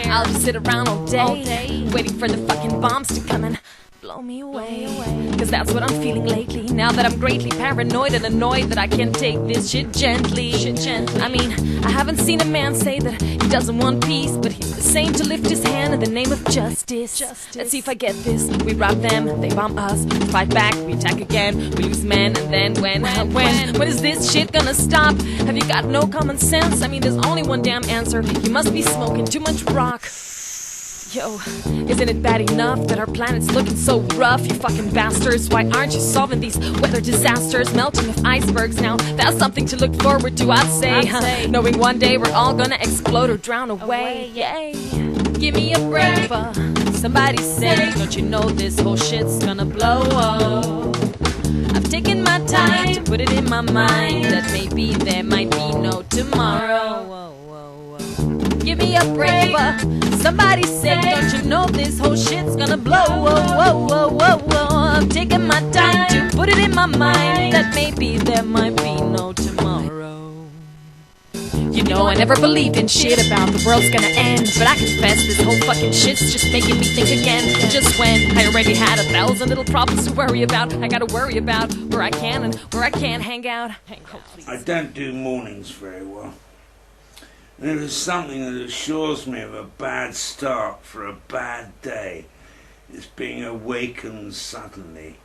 I'll just sit around all day, waiting for the fucking bombs to come and blow me away. Cause that's what I'm feeling lately, now that I'm greatly paranoid and annoyed that I can't take this shit gently. I mean, I haven't seen a man say that he doesn't want peace, but he's the same to lift his hand in the name of justice. Let's see if I get this. We rob them, they bomb us, we fight back, we attack again, we lose men, and then when is this shit gonna stop? Have you got no common sense? I mean, there's only one damn answer. You must be smoking too much rock. Yo, isn't it bad enough that our planet's looking so rough, you fucking bastards? Why aren't you solving these weather disasters? Melting of icebergs now, that's something to look forward to, I'd say. Knowing one day we're all gonna explode or drown away. Yay. Give me a break, somebody say, don't you know this whole shit's gonna blow? I've taken my time to put it in my mind that maybe there might be no tomorrow. Give me a break, somebody say, don't you know this whole shit's gonna blow? I'm taking my time to put it in my mind that maybe there might be no tomorrow. You know, I never believed in shit about the world's gonna end, but I confess this whole fucking shit's just making me think again. Just when I already had 1,000 little problems to worry about, I gotta worry about where I can and where I can't hang out. I don't do mornings very well. And it is something that assures me of a bad start for a bad day. It's being awakened suddenly.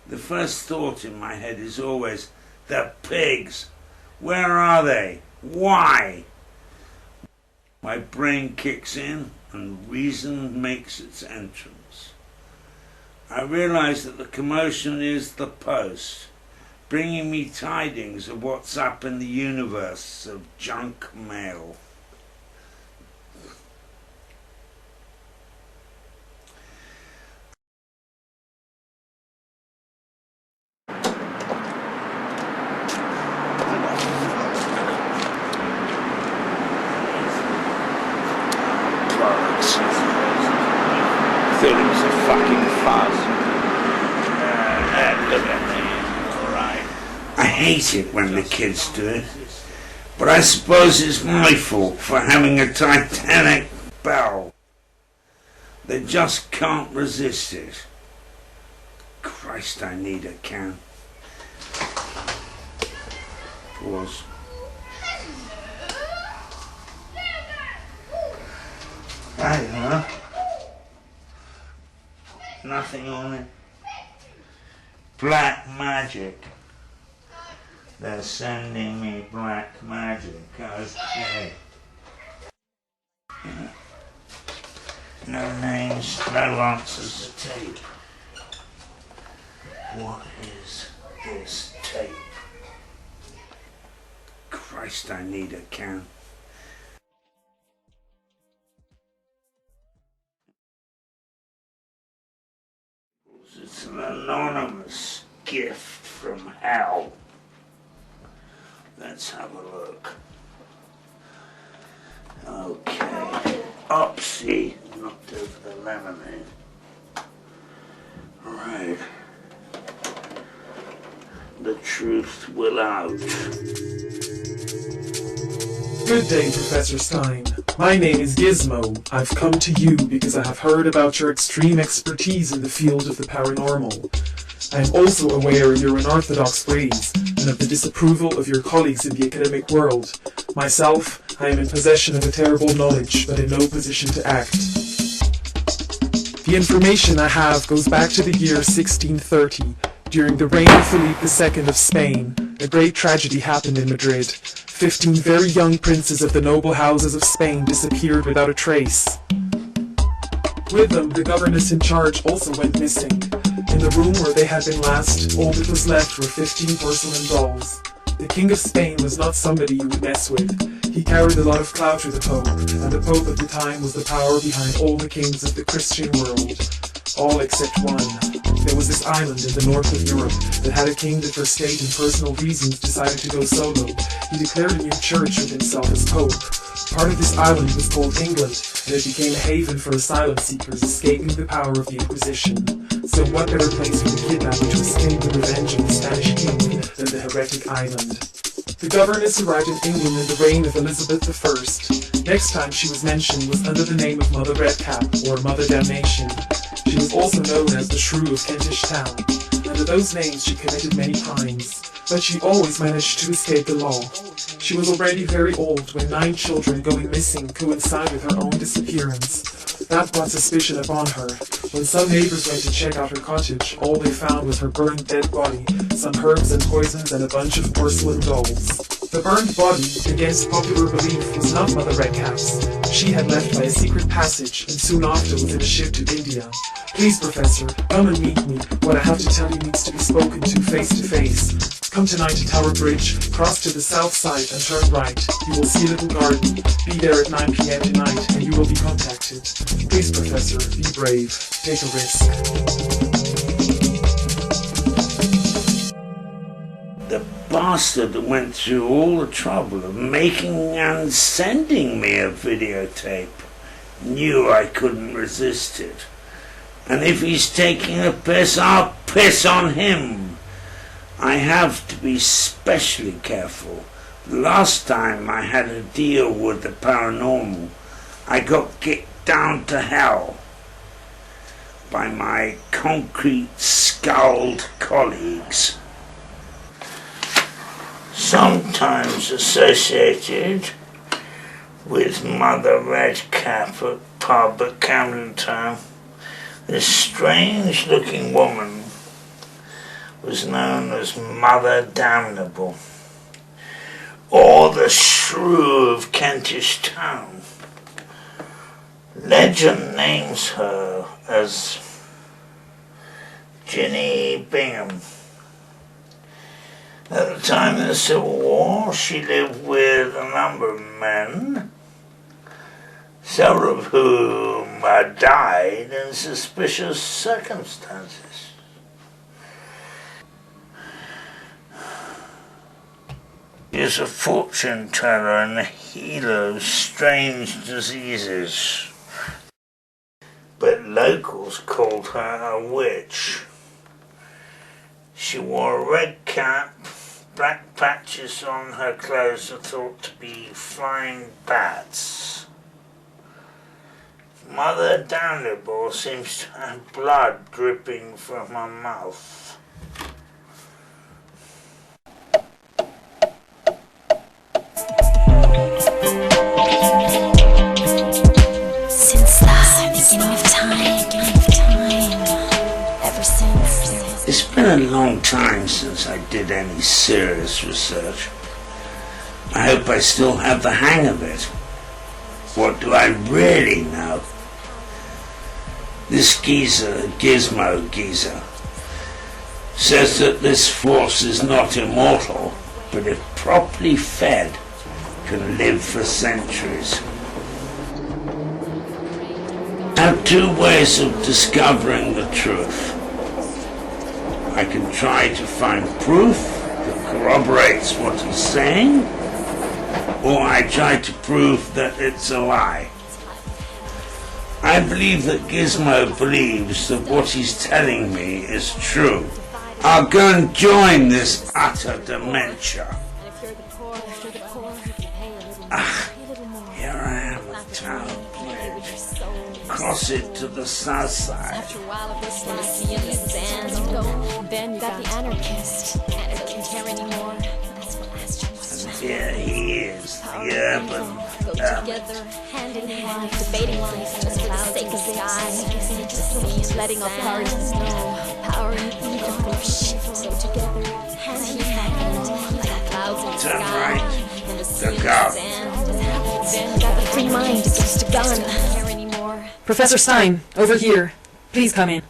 The first thought in my head is always, the pigs! Where are they? Why? My brain kicks in and reason makes its entrance. I realise that the commotion is the post, bringing me tidings of what's up in the universe of junk mail. Thought it was a fucking fuzz. Look at me, alright. I hate it when the kids do it, but I suppose it's my fault for having a Titanic bell. They just can't resist it. Christ, I need a can. Pause. Hey, huh? Nothing on it. Black magic. They're sending me black magic. Okay. No names, no answers to tape. What is this tape? Christ, I need a can. It's an anonymous gift from hell. Let's have a look. Okay. Upsy, knocked over the lemonade. Right. The truth will out. Good day, Professor Stein. My name is Gizmo. I've come to you because I have heard about your extreme expertise in the field of the paranormal. I am also aware of your unorthodox ways and of the disapproval of your colleagues in the academic world. Myself, I am in possession of a terrible knowledge, but in no position to act. The information I have goes back to the year 1630. During the reign of Filipe II of Spain, a great tragedy happened in Madrid. 15 very young princes of the noble houses of Spain disappeared without a trace. With them, the governess in charge also went missing. In the room where they had been last, all that was left were 15 porcelain dolls. The King of Spain was not somebody you would mess with. He carried a lot of clout with the Pope, and the Pope at the time was the power behind all the kings of the Christian world. All except one. There was this island in the north of Europe that had a king that for state and personal reasons decided to go solo. He declared a new church with himself as Pope. Part of this island was called England, and it became a haven for asylum seekers escaping the power of the Inquisition. So what better place for the kidnapper to escape the revenge of the Spanish king than the heretic island? The governess arrived in England in the reign of Elizabeth I. Next time she was mentioned was under the name of Mother Redcap, or Mother Damnation. She was also known as the Shrew of Kentish Town. Under those names she committed many crimes, but she always managed to escape the law. She was already very old when 9 children going missing coincided with her own disappearance. That brought suspicion upon her. When some neighbors went to check out her cottage, all they found was her burned dead body, some herbs and poisons, and a bunch of porcelain dolls. The burned body, against popular belief, was not Mother Redcap's. She had left by a secret passage, and soon after was in a ship to India. Please, Professor, come and meet me. What I have to tell you needs to be spoken to face. Come tonight to Tower Bridge, cross to the south side and turn right. You will see a little garden. Be there at 9 p.m. tonight and you will be contacted. Please, Professor, be brave. Take a risk. The bastard that went through all the trouble of making and sending me a videotape knew I couldn't resist it. And if he's taking a piss, I'll piss on him. I have to be specially careful. The last time I had a deal with the paranormal, I got kicked down to hell by my concrete-skulled colleagues. Sometimes associated with Mother Redcap at pub at Camden Town, this strange-looking woman was known as Mother Damnable, or the Shrew of Kentish Town. Legend names her as Ginny Bingham. At the time of the Civil War, she lived with a number of men, several of whom died in suspicious circumstances. He is a fortune teller and a healer of strange diseases, but locals called her a witch. She wore a red cap, black patches on her clothes are thought to be flying bats. Mother Damnable seems to have blood dripping from her mouth. Since the beginning of time, ever since. It's been a long time since I did any serious research. I hope I still have the hang of it. What do I really know? This Gizmo geezer, says that this force is not immortal, but if properly fed, can live for centuries. I have 2 ways of discovering the truth. I can try to find proof that corroborates what he's saying, or I try to prove that it's a lie. I believe that Gizmo believes that what he's telling me is true. I'll go and join this utter dementia. Here I am at Tower Bridge. Cross it to the south side. Then you got the anarchist. Can't care anymore. And here he is, the urban hermit. Hand in hand, debating life just for the sake of sky. Letting off cards and snow. Power and evil shift. So together, hand in hand, like clouds in the Turn sky. right. Look out. Then got the free mind, just a gun. Can't care anymore. Professor Stein, over here. Please come in.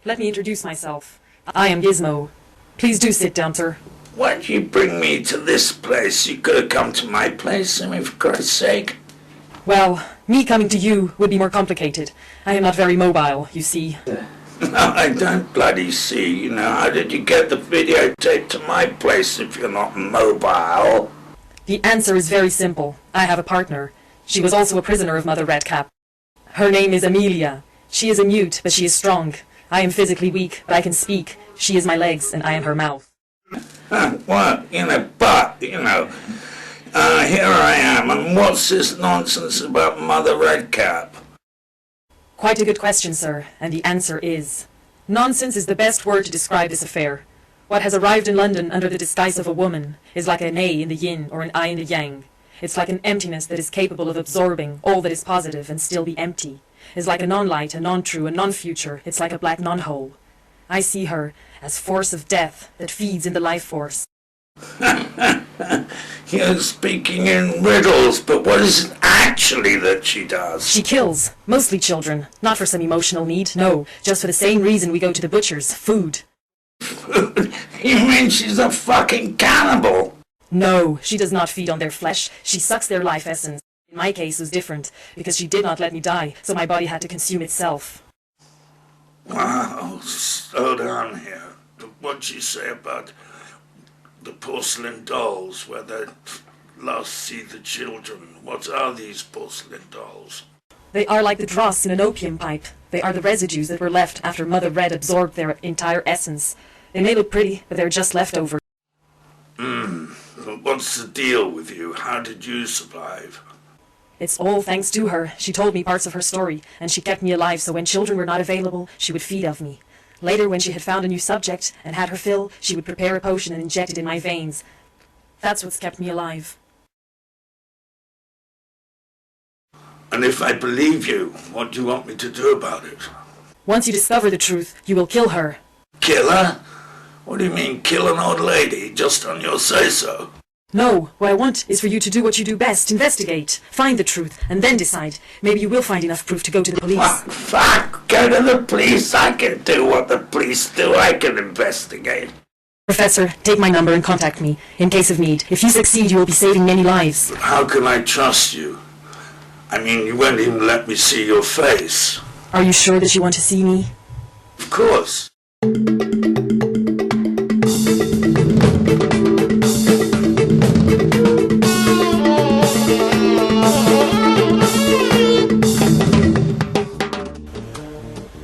Let me introduce myself. I am Gizmo. Please do sit down, sir. Why'd you bring me to this place? You could have come to my place, I mean, for Christ's sake. Well, me coming to you would be more complicated. I am not very mobile, you see. No, I don't bloody see, you know. How did you get the videotape to my place if you're not mobile? The answer is very simple. I have a partner. She was also a prisoner of Mother Redcap. Her name is Amelia. She is a mute, but she is strong. I am physically weak, but I can speak. She is my legs, and I am her mouth. Well, here I am, and what's this nonsense about Mother Redcap? Quite a good question, sir, and the answer is... Nonsense is the best word to describe this affair. What has arrived in London under the disguise of a woman is like an A in the yin or an I in the yang. It's like an emptiness that is capable of absorbing all that is positive and still be empty. It's like a non-light, a non-true, a non-future. It's like a black non-whole. I see her as force of death that feeds in the life force. You're speaking in riddles, but what is it actually that she does? She kills, mostly children, not for some emotional need, no, just for the same reason we go to the butcher's, food. You mean she's a fucking cannibal? No, she does not feed on their flesh, she sucks their life essence. In my case it was different, because she did not let me die, so my body had to consume itself. Wow, slow down here. What'd she say about the porcelain dolls where they last see the children? What are these porcelain dolls? They are like the dross in an opium pipe. They are the residues that were left after Mother Red absorbed their entire essence. They may look pretty, but they're just leftover. What's the deal with you? How did you survive? It's all thanks to her. She told me parts of her story, and she kept me alive so when children were not available, she would feed off me. Later, when she had found a new subject and had her fill, she would prepare a potion and inject it in my veins. That's what's kept me alive. And if I believe you, what do you want me to do about it? Once you discover the truth, you will kill her. Kill her? What do you mean, kill an old lady, just on your say-so? No, what I want is for you to do what you do best, investigate, find the truth, and then decide. Maybe you will find enough proof to go to the police. Fuck, go to the police, I can do what the police do, I can investigate. Professor, take my number and contact me, in case of need. If you succeed, you will be saving many lives. But how can I trust you? I mean, you won't even let me see your face. Are you sure that you want to see me? Of course.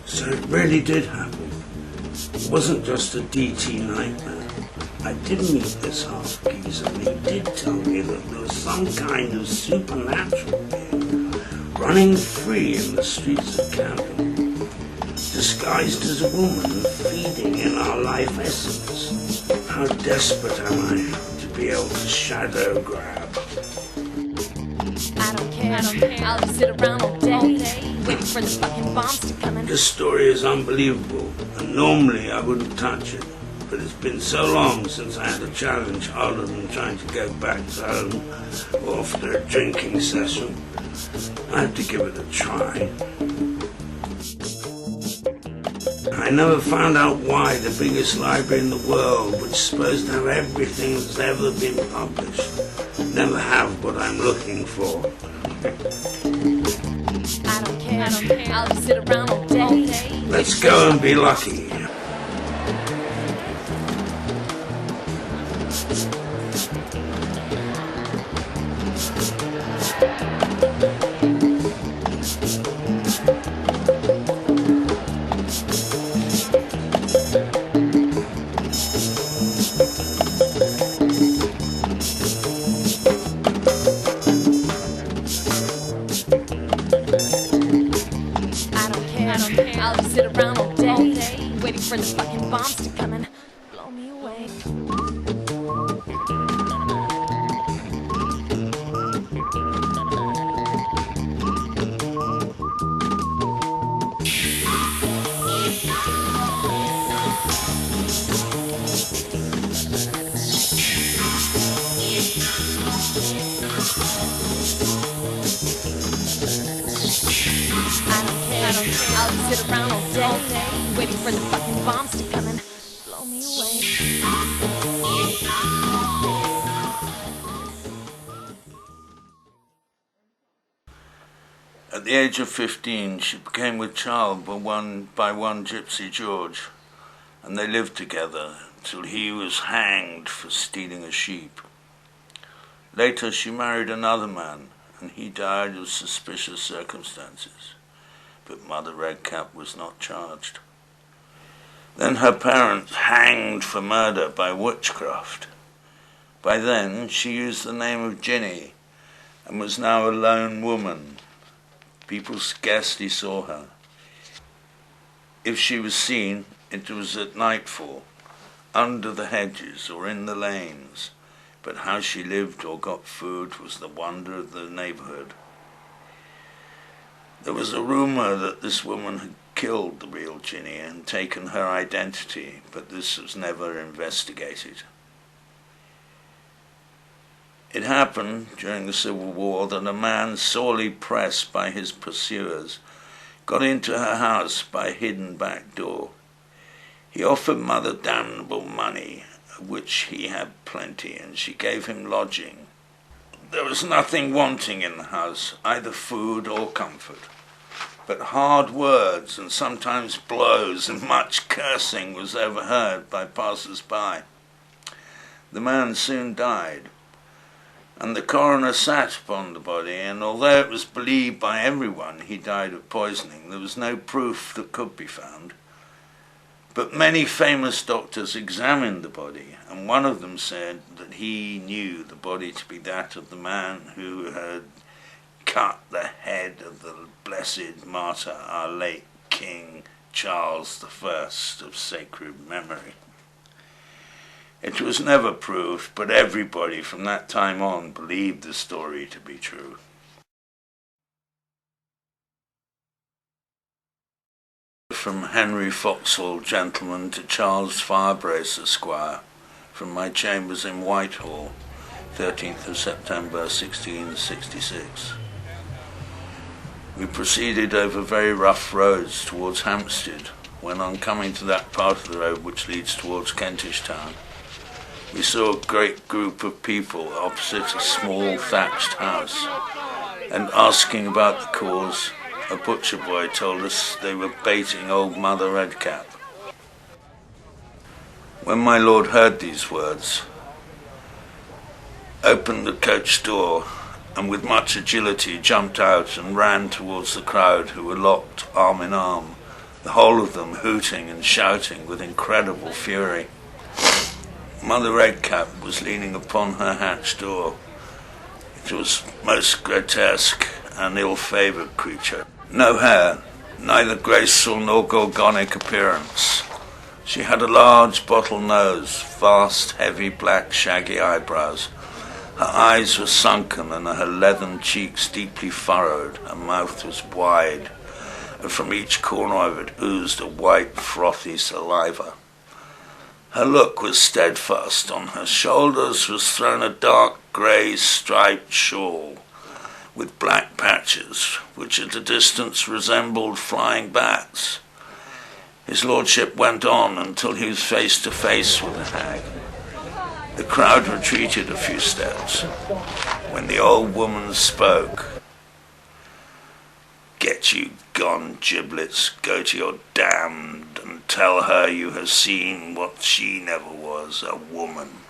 So it really did happen. It wasn't just a DT nightmare. I did meet this half geezer and he did tell me that there was some kind of supernatural being running free in the streets of Camden, disguised as a woman feeding in our life essence. How desperate am I to be able to shadow grab? I don't care. I'll just sit around all day, waiting for the fucking bombs to come in. This story is unbelievable, and normally I wouldn't touch it. But it's been so long since I had a challenge harder than trying to go back to home or after a drinking session. I had to give it a try. I never found out why the biggest library in the world, which is supposed to have everything that's ever been published, never have what I'm looking for. I don't care. I'll just sit around all day. Let's go and be lucky. I'll just sit around all day, waiting for the fucking bombs to come and blow me away. I'll just sit around all day, waiting for the fucking bombs to come and blow me away. At the age of 15, she became with child by one Gypsy George, and they lived together till he was hanged for stealing a sheep. Later, she married another man, and he died of suspicious circumstances. But Mother Redcap was not charged. Then her parents hanged for murder by witchcraft. By then, she used the name of Ginny and was now a lone woman. People scarcely saw her. If she was seen, it was at nightfall, under the hedges or in the lanes, but how she lived or got food was the wonder of the neighbourhood. There was a rumour that this woman had killed the real Ginny and taken her identity, but this was never investigated. It happened during the Civil War that a man, sorely pressed by his pursuers, got into her house by a hidden back door. He offered Mother Damnable money, of which he had plenty, and she gave him lodging. There was nothing wanting in the house, either food or comfort, but hard words and sometimes blows and much cursing was overheard by passers-by. The man soon died, and the coroner sat upon the body, and although it was believed by everyone he died of poisoning, there was no proof that could be found. But many famous doctors examined the body, and one of them said that he knew the body to be that of the man who had cut the head of the blessed martyr, our late King Charles I of sacred memory. It was never proved, but everybody from that time on believed the story to be true. From Henry Foxhall, gentleman, to Charles Firebrace, Esquire, from my chambers in Whitehall, 13th of September 1666. We proceeded over very rough roads towards Hampstead, when on coming to that part of the road which leads towards Kentish Town, we saw a great group of people opposite a small thatched house, and asking about the cause, a butcher boy told us they were baiting old Mother Redcap. When my lord heard these words, opened the coach door, and with much agility jumped out and ran towards the crowd who were locked arm in arm, the whole of them hooting and shouting with incredible fury. Mother Redcap was leaning upon her hatch door. It was most grotesque and ill-favoured creature. No hair, neither graceful nor gorgonic appearance. She had a large bottle nose, vast, heavy, black, shaggy eyebrows. Her eyes were sunken and her leathern cheeks deeply furrowed. Her mouth was wide, and from each corner of it oozed a white, frothy saliva. Her look was steadfast. On her shoulders was thrown a dark grey striped shawl with black patches, which at a distance resembled flying bats. His lordship went on until he was face to face with the hag. The crowd retreated a few steps, when the old woman spoke. "Get you gone, giblets, go to your damned, and tell her you have seen what she never was, a woman,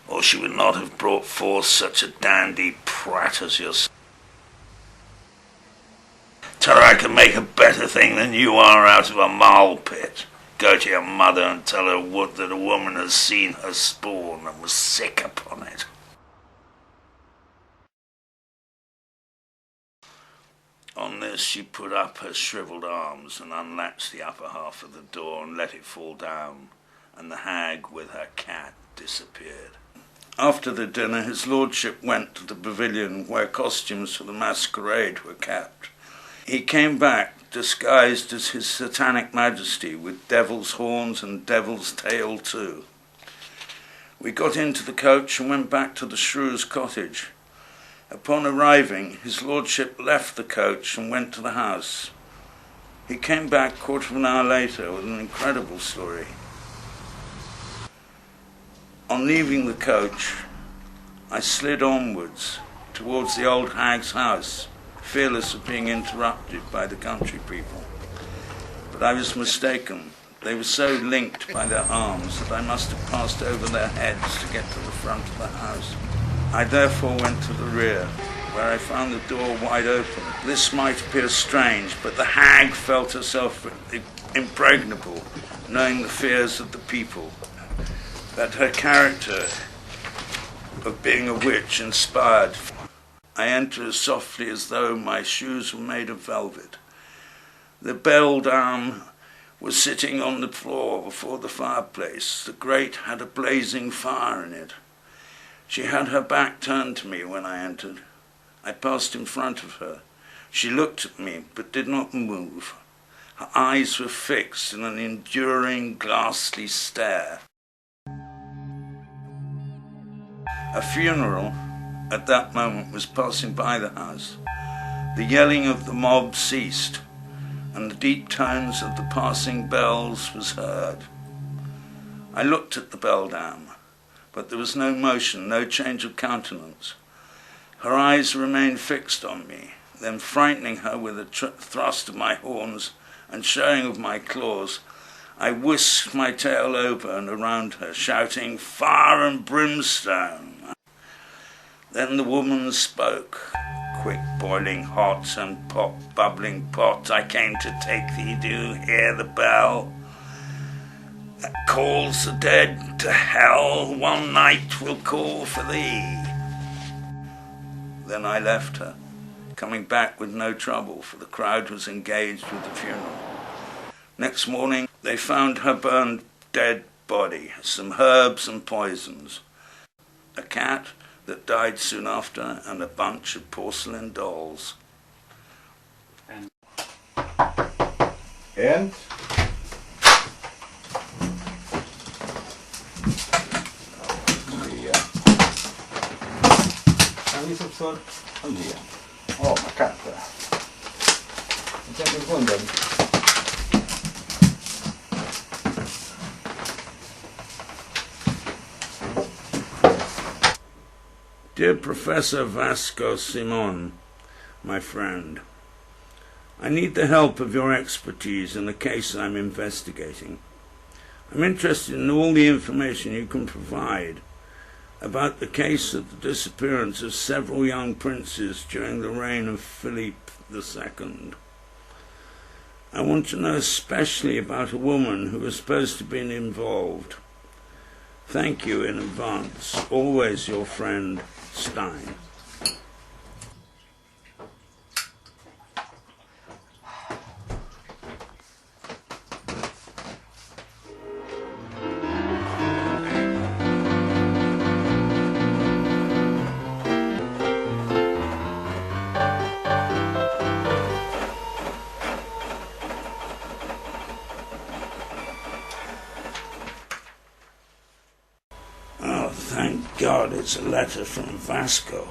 or she would not have brought forth such a dandy prat as yourself. Tell her I can make a better thing than you are out of a mole pit. Go to your mother and tell her that a woman has seen her spawn and was sick upon it." On this she put up her shriveled arms and unlatched the upper half of the door and let it fall down, and the hag with her cat disappeared. After the dinner his lordship went to the pavilion where costumes for the masquerade were kept. He came back disguised as his satanic majesty, with devil's horns and devil's tail too. We got into the coach and went back to the Shrew's cottage. Upon arriving, his lordship left the coach and went to the house. He came back a quarter of an hour later with an incredible story. On leaving the coach, I slid onwards towards the old hag's house, fearless of being interrupted by the country people. But I was mistaken. They were so linked by their arms that I must have passed over their heads to get to the front of the house. I therefore went to the rear, where I found the door wide open. This might appear strange, but the hag felt herself impregnable, knowing the fears of the people, that her character of being a witch inspired. I entered as softly as though my shoes were made of velvet. The beldame was sitting on the floor before the fireplace. The grate had a blazing fire in it. She had her back turned to me when I entered. I passed in front of her. She looked at me, but did not move. Her eyes were fixed in an enduring, ghastly stare. A funeral at that moment was passing by the house. The yelling of the mob ceased, and the deep tones of the passing bells was heard. I looked at the beldame, but there was no motion, no change of countenance. Her eyes remained fixed on me. Then, frightening her with a thrust of my horns and showing of my claws, I whisked my tail over and around her, shouting, "Fire and brimstone!" Then the woman spoke. "Quick, boiling hot and bubbling pot, I came to take thee. Do you hear the bell that calls the dead to hell? One night will call for thee." Then I left her, coming back with no trouble, for the crowd was engaged with the funeral. Next morning they found her burned dead body, some herbs and poisons, a cat that died soon after, and a bunch of porcelain dolls. And professor, bom dia. Oh, uma carta. Então, pergunta-me. Dear Professor Vasco Simon, my friend, I need the help of your expertise in the case I'm investigating. I'm interested in all the information you can provide about the case of the disappearance of several young princes during the reign of Filipe II. I want to know especially about a woman who was supposed to have been involved. Thank you in advance. Always your friend, Stein. Oh, thank God it's a letter from Vasco.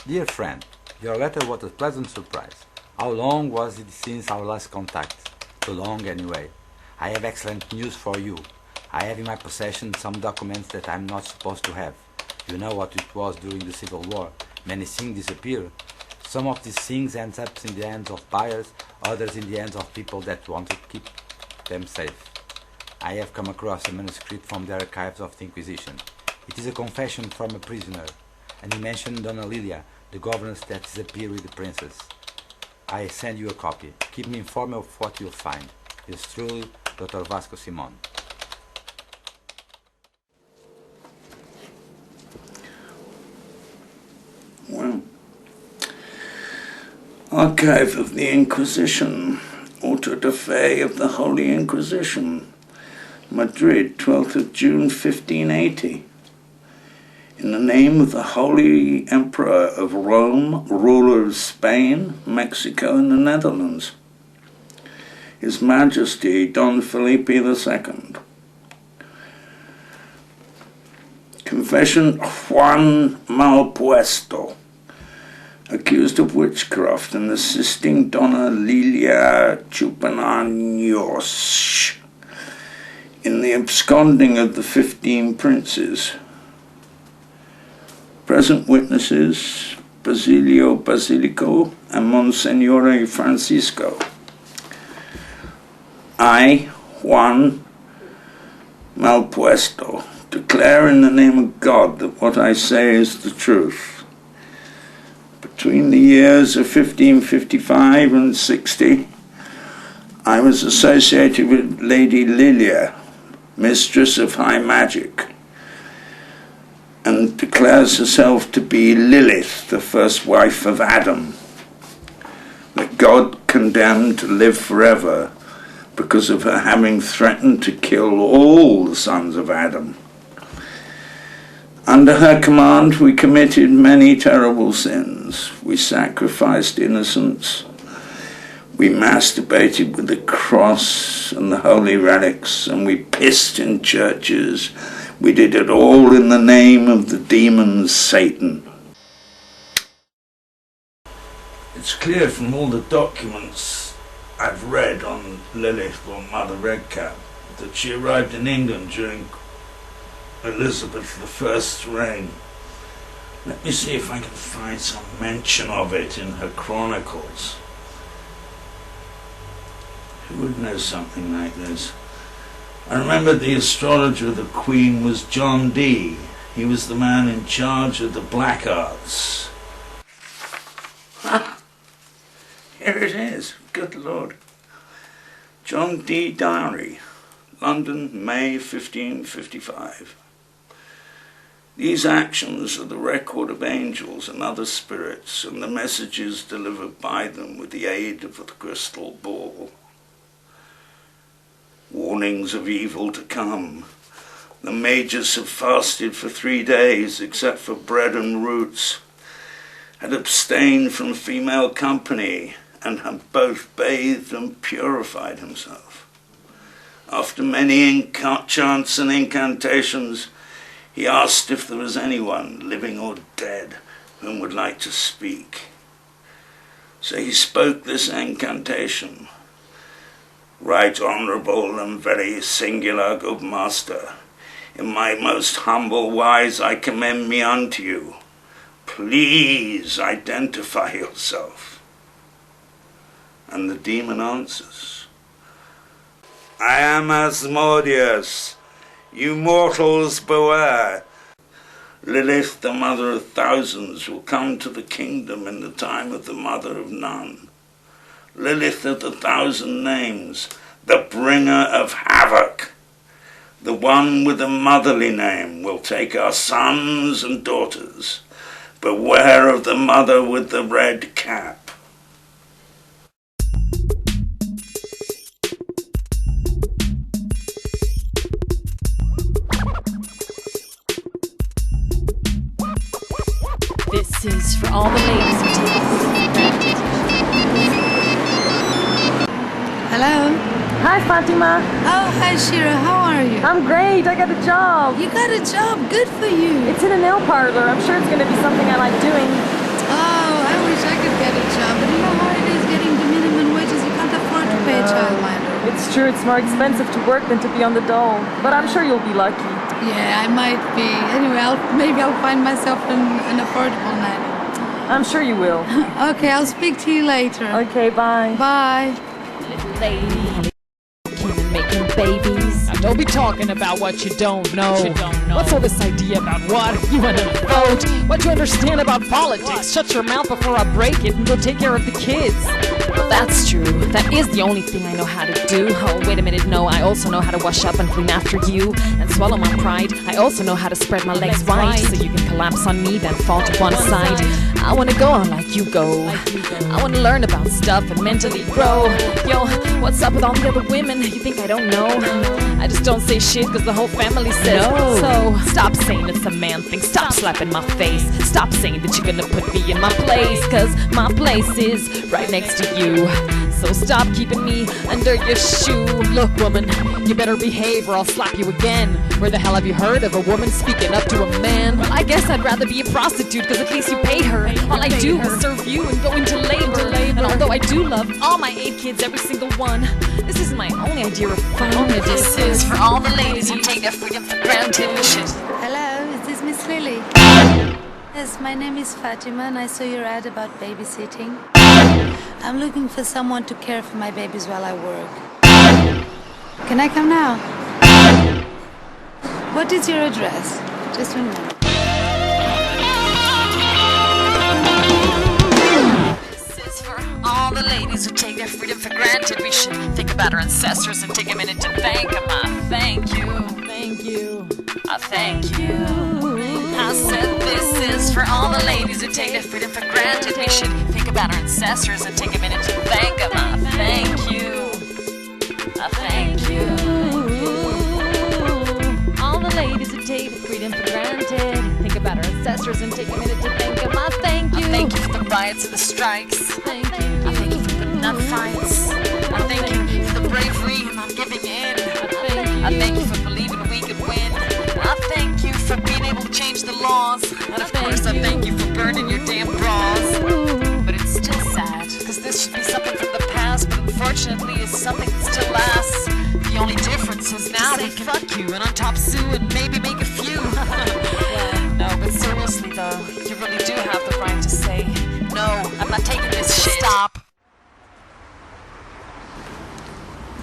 Dear friend, your letter was a pleasant surprise. How long was it since our last contact? Too long anyway. I have excellent news for you. I have in my possession some documents that I'm not supposed to have. You know what it was during the Civil War. Many things disappear. Some of these things end up in the hands of buyers, others in the hands of people that want to keep them safe. I have come across a manuscript from the archives of the Inquisition. It is a confession from a prisoner, and he mentioned Donna Lilia, the governess that disappeared with the princess. I send you a copy. Keep me informed of what you'll find. Yours truly, Dr. Vasco Simon. Well, Archive of the Inquisition, Auto de Fe of the Holy Inquisition, Madrid, 12th of June, 1580. In the name of the Holy Emperor of Rome, ruler of Spain, Mexico, and the Netherlands, His Majesty Don Filipe II. Confession Juan Malpuesto, accused of witchcraft and assisting Donna Lilia Chupananos in the absconding of the 15 princes. Present witnesses, Basilio Basilico and Monsignore Francisco. I, Juan Malpuesto, declare in the name of God that what I say is the truth. Between the years of 1555 and 60, I was associated with Lady Lilia, mistress of high magic, and declares herself to be Lilith, the first wife of Adam, that God condemned to live forever because of her having threatened to kill all the sons of Adam. Under her command, we committed many terrible sins. We sacrificed innocents. We masturbated with the cross and the holy relics, and we pissed in churches. We did it all in the name of the demon Satan. It's clear from all the documents I've read on Lilith or Mother Redcap that she arrived in England during Elizabeth I's reign. Let me see if I can find some mention of it in her chronicles. Who would know something like this? I remember the astrologer of the Queen was John Dee. He was the man in charge of the black arts. Ah, here it is. Good Lord. John Dee Diary, London, May 1555. These actions are the record of angels and other spirits and the messages delivered by them with the aid of the crystal ball. Warnings of evil to come. The mages have fasted for 3 days, except for bread and roots, had abstained from female company, and have both bathed and purified himself. After many chants and incantations, he asked if there was anyone, living or dead, whom would like to speak. So he spoke this incantation. Right honourable and very singular good master, in my most humble wise I commend me unto you. Please identify yourself. And the demon answers, I am Asmodeus. You mortals beware. Lilith, the mother of thousands, will come to the kingdom in the time of the mother of none. Lilith of the thousand names, the bringer of havoc. The one with the motherly name will take our sons and daughters. Beware of the mother with the red cap. This is for all the ladies who take it for granted. Hello. Hi, Fatima. Oh, hi, Shira. How are you? I'm great. I got a job. You got a job. Good for you. It's in a nail parlor. I'm sure it's going to be something I like doing. Oh, I wish I could get a job, but you know how it is getting the minimum wages. You can't afford to pay a childminder. It's true. It's more expensive to work than to be on the dole. But I'm sure you'll be lucky. Yeah, I might be. Anyway, maybe I'll find myself an affordable nanny. I'm sure you will. Okay, I'll speak to you later. Okay, bye. Bye. Little lady. Making babies. Now don't be talking about what you don't know. What's all this idea about what? You want to vote? What do you understand about politics? Shut your mouth before I break it and go take care of the kids. Well, that's true. That is the only thing I know how to do. Oh, wait a minute, no. I also know how to wash up and clean after you and swallow my pride. I also know how to spread my legs wide so you can collapse on me, then fall to one side. I want to go on like you go. I want to learn about stuff and mentally grow. Yo, what's up with all the other women? You think I don't know? I just don't say shit because the whole family says so. Stop saying it's a man thing. Stop slapping my face. Stop saying that you're gonna put me in my place, cause my place is right next to you. So stop keeping me under your shoe. Look, woman, you better behave or I'll slap you again. Where the hell have you heard of a woman speaking up to a man? Well, I guess I'd rather be a prostitute, cause at least you pay her. All I do is serve you and go into labor. And although I do love all my 8 kids, every single one, this isn't my only idea of fun. This is for all the ladies who take their freedom for granted. Hello, is this Miss Lily? Yes, my name is Fatima and I saw your ad about babysitting. I'm looking for someone to care for my babies while I work. Can I come now? What is your address? Just 1 minute. This is for all all the ladies who take their freedom for granted. We should think about our ancestors and take a minute to thank them. I thank you. Thank you. I thank you. I said this is for all the ladies who take their freedom for granted. We should think about our ancestors and take a minute to thank them. I thank you. I thank you. All the ladies who take the freedom for granted. Think about our ancestors and take a minute to thank them. I thank you. I thank you for the riots and the strikes. Thank you. I thank you for putting up fights. I thank you for the bravery and not giving in. I thank you for believing we could win. I thank you for being able to change the laws. And of course I thank you for burning your damn bras. But it's still sad, because this should be something from the past, but unfortunately it's something that still lasts. The only difference is now we can fuck you and on top Sue and maybe make a few. No, but seriously though, you really do have the right to say, no, I'm not taking this shit. Stop.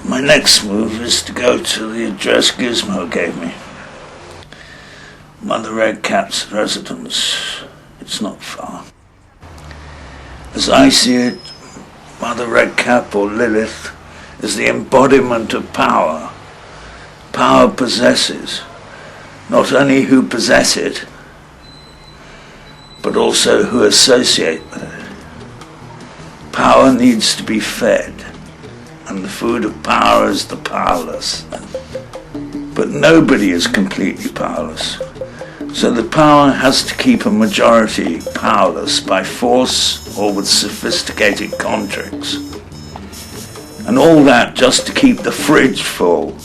My next move is to go to the address Gizmo gave me. Mother Red Cat's residence. It's not far. As I see it, Mother Red Cap, or Lilith, is the embodiment of power. Power possesses not only who possess it, but also who associate with it. Power needs to be fed, and the food of power is the powerless. But nobody is completely powerless. So the power has to keep a majority powerless by force or with sophisticated contracts. And all that just to keep the fridge full.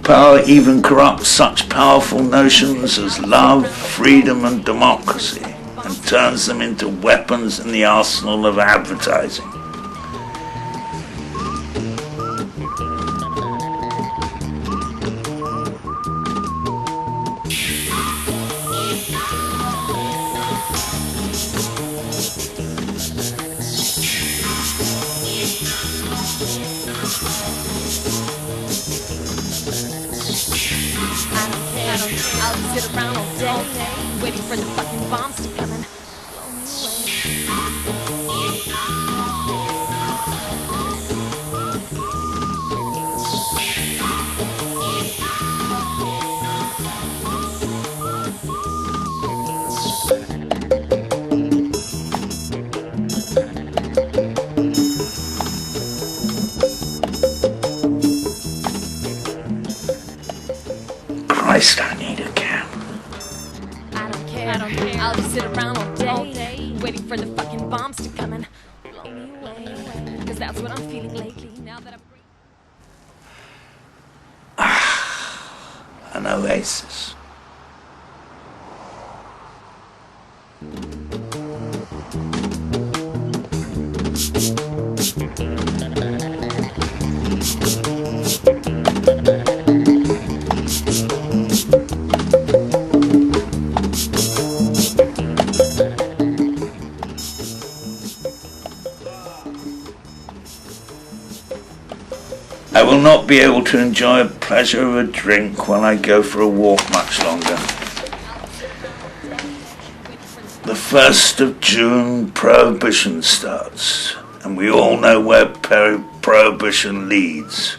Power even corrupts such powerful notions as love, freedom and democracy, and turns them into weapons in the arsenal of advertising. I'll sit around all day, waiting for the fucking bombs to come and blow me Christ, I need a cab. I don't care. I'll just sit around all day, waiting for the fucking bombs to come and blow me away. Because that's what I'm feeling lately, now that I'm... An oasis. I will not be able to enjoy the pleasure of a drink while I go for a walk much longer. The 1st of June, Prohibition starts, and we all know where Prohibition leads.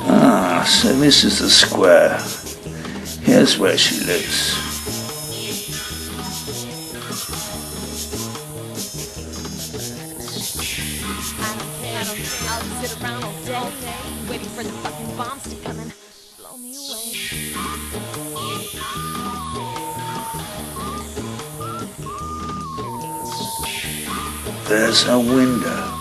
Ah, so this is the square. Here's where she lives. I'll just sit around all day, waiting for the fucking bombs to come and blow me away. There's a window.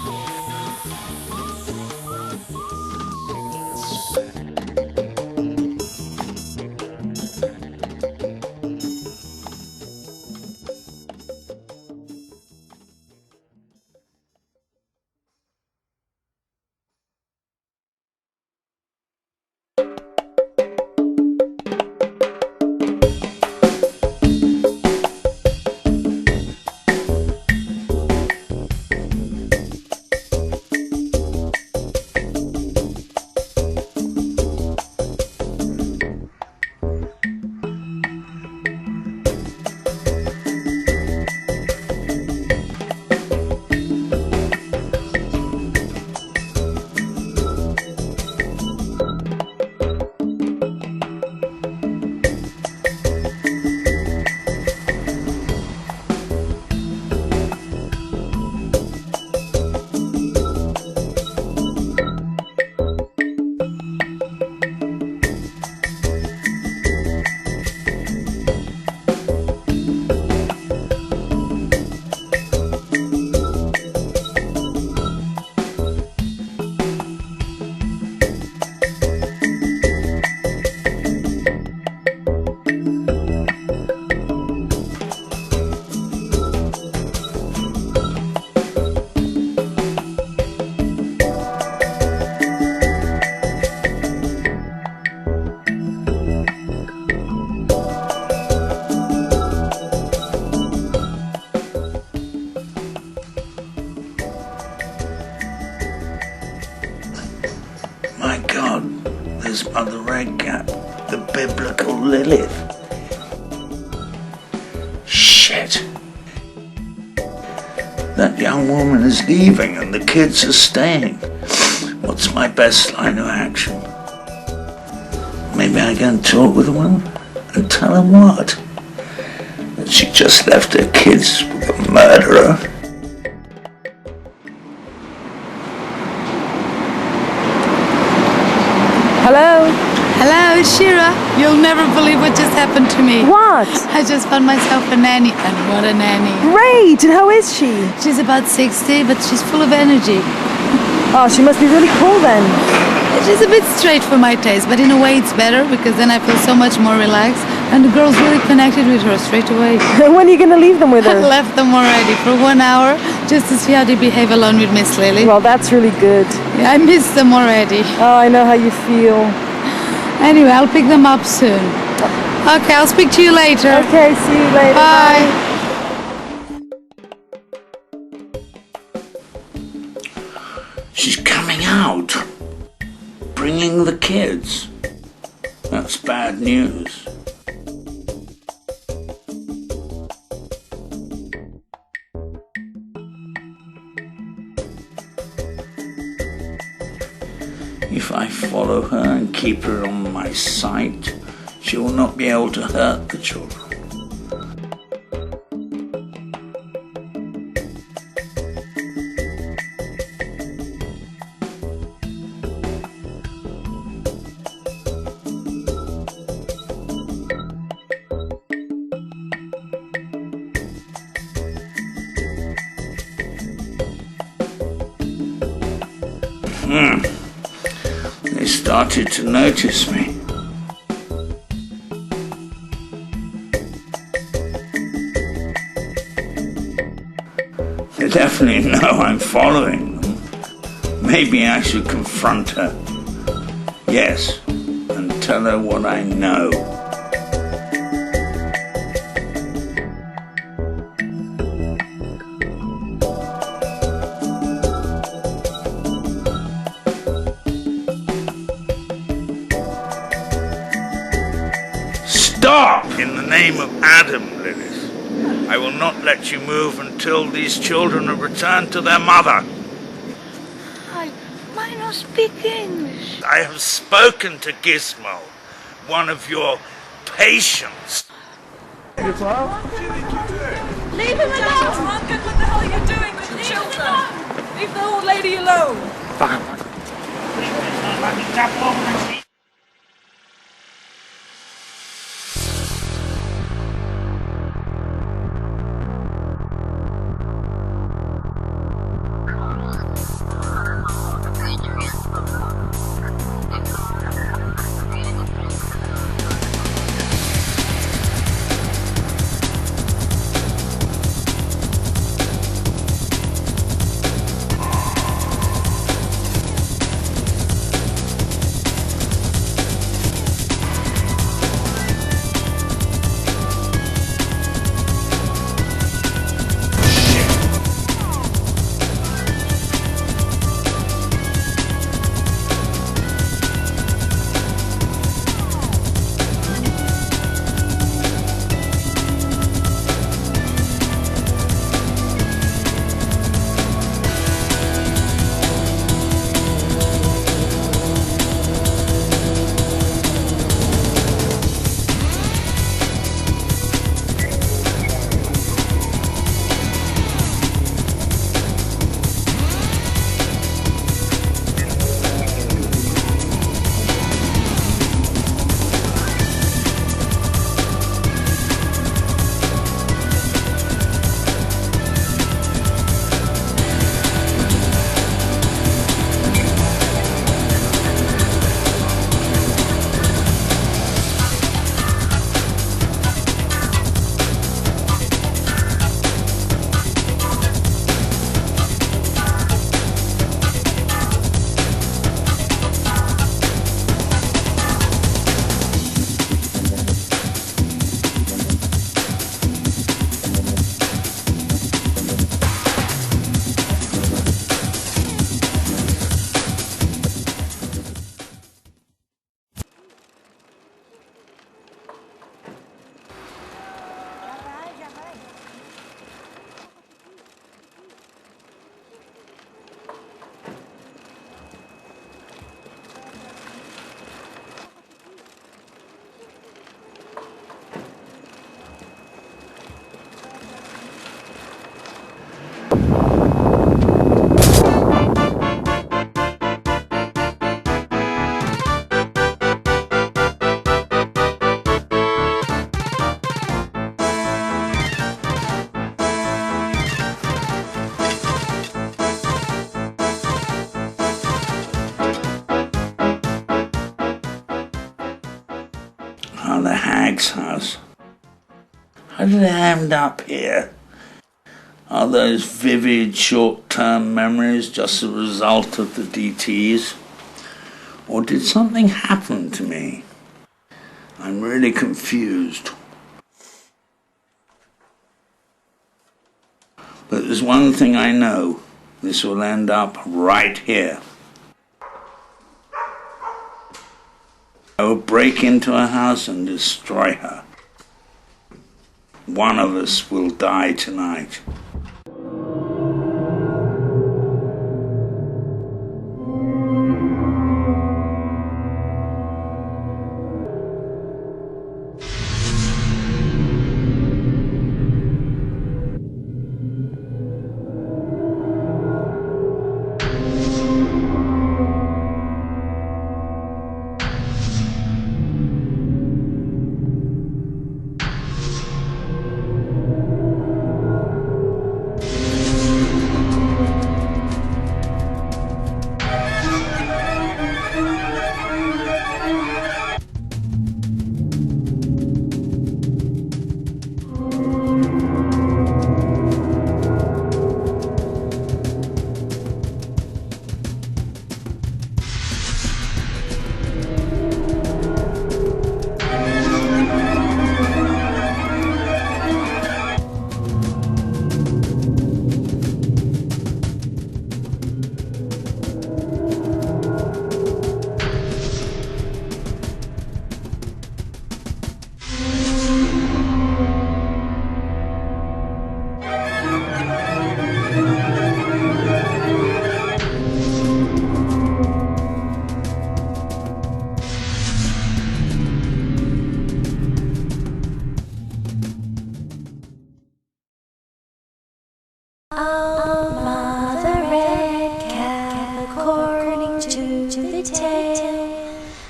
Lilith. Shit. That young woman is leaving and the kids are staying. What's my best line of action? Maybe I go and talk with the woman and tell her what? That she just left her kids with a murderer. Hello? Hello, it's Shira. You'll never believe what just happened to me. What? I just found myself a nanny, and what a nanny. Great! And how is she? She's about 60, but she's full of energy. Oh, she must be really cool then. She's a bit straight for my taste, but in a way it's better, because then I feel so much more relaxed, and the girls really connected with her straight away. When are you going to leave them with her? I left them already for 1 hour, just to see how they behave alone with Miss Lily. Well, that's really good. Yeah, I miss them already. Oh, I know how you feel. Anyway, I'll pick them up soon. Okay, I'll speak to you later. Okay, see you later. Bye. She's coming out, bringing the kids. That's bad news. If I follow her and keep her on my sight, she will not be able to hurt the children. They started to notice me. They definitely know I'm following them. Maybe I should confront her. Yes, and tell her what I know. Stop! In the name of Adam, Lilith. I will not let you move until these children are returned to their mother. I don't speak English. I have spoken to Gizmo, one of your patients. Leave him alone! Drunken, what the hell are you doing with the children? Leave the old lady alone! How did I end up here? Are those vivid short-term memories just a result of the DTs? Or did something happen to me? I'm really confused. But there's one thing I know. This will end up right here. I will break into her house and destroy her. One of us will die tonight.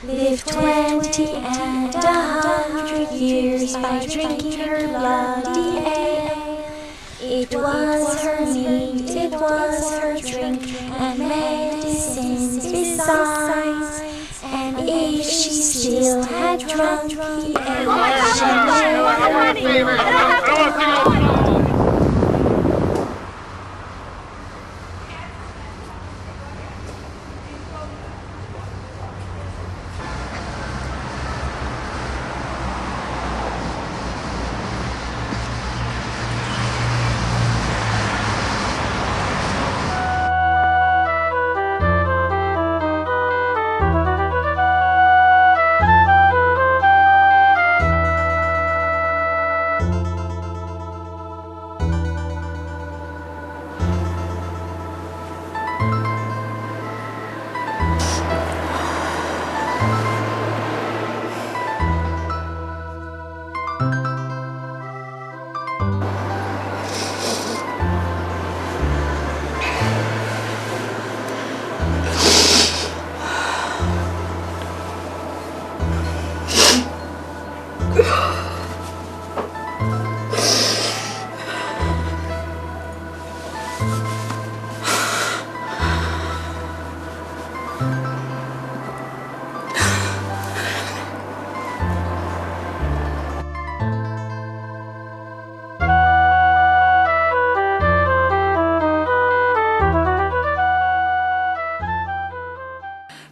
lived 20 and 100 years by drinking her bloody ale. It was her meat, it was her drink, and medicines besides. And if she still had drunk the ale, she never.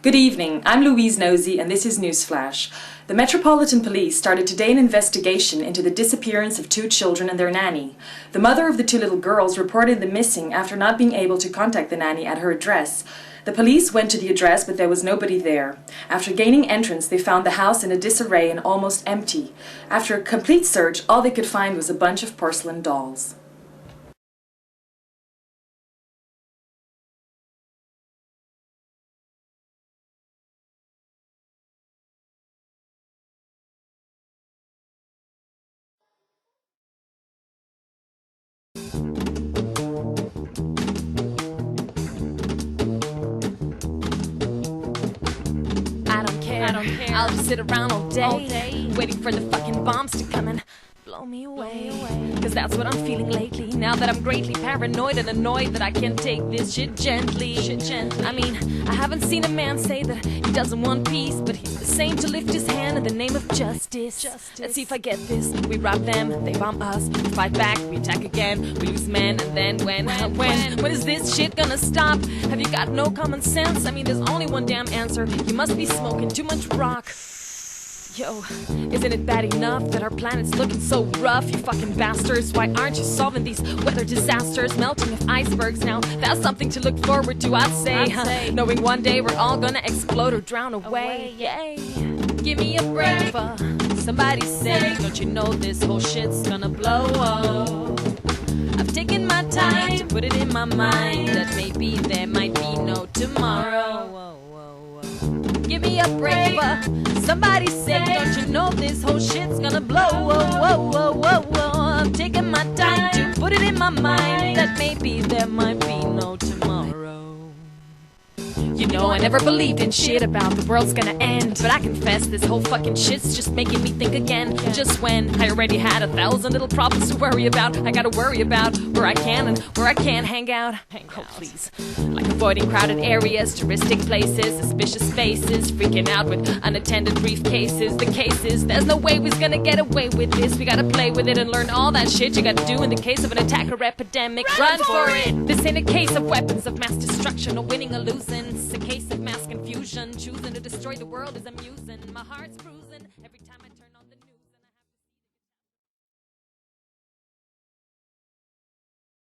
Good evening, I'm Louise Nosey and this is Newsflash. The Metropolitan Police started today an investigation into the disappearance of 2 children and their nanny. The mother of the 2 little girls reported them missing after not being able to contact the nanny at her address. The police went to the address but there was nobody there. After gaining entrance, they found the house in a disarray and almost empty. After a complete search, all they could find was a bunch of porcelain dolls. I don't care. I'll just sit around all day, waiting for the fucking bombs to come and blow me away. Cause that's what I'm feeling lately. Now that I'm greatly paranoid and annoyed that I can't take this shit gently. I mean, I haven't seen a man say that he doesn't want peace, but he's the same to lift his hand in the name of justice. Let's see if I get this. We rob them, they bomb us. We fight back, we attack again. We lose men, and then when is this shit gonna stop? Have you got no common sense? I mean, there's only one damn answer. You must be smoking too much rock. Yo, isn't it bad enough that our planet's looking so rough, you fucking bastards? Why aren't you solving these weather disasters? Melting of icebergs now, that's something to look forward to, I'd say. Knowing one day we're all gonna explode or drown away. Yay. Give me a break, somebody say, don't you know this whole shit's gonna blow? I've taken my time to put it in my mind that maybe there might be no tomorrow. Give me a break, somebody say, don't you know this whole shit's gonna blow? I'm taking my time to put it in my mind that maybe there might be no tomorrow. You know, I never believed in shit about the world's gonna end, but I confess this whole fucking shit's just making me think again. Just when I already had 1,000 little problems to worry about, I gotta worry about where I can and where I can't hang out. Oh, please. Like avoiding crowded areas, touristic places, suspicious faces, freaking out with unattended briefcases. The cases, there's no way we's gonna get away with this. We gotta play with it and learn all that shit you gotta do in the case of an attack or epidemic. Run for it! This ain't a case of weapons of mass destruction or winning or losing. It's a case of mass confusion. Choosing to destroy the world is amusing. My heart's bruising every time I